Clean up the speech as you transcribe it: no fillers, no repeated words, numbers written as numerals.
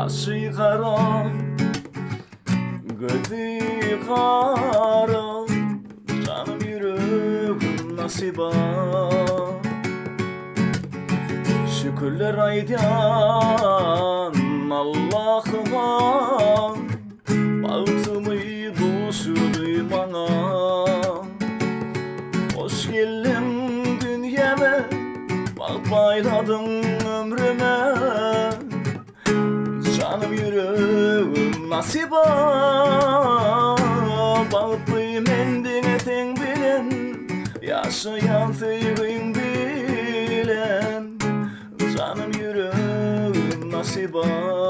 Kaşı kara, gözü kara, canım yüreğim nasiba. Şükürler aydan Allah'ıma, bağıtımı dostum bana. Hoş geldin dünyeme, bak bayladın ömrüme. Canım yüreğim nasiba, bağıtlıyım endine ten bilen, yaşayan sevgin bilen. Canım yüreğim nasiba.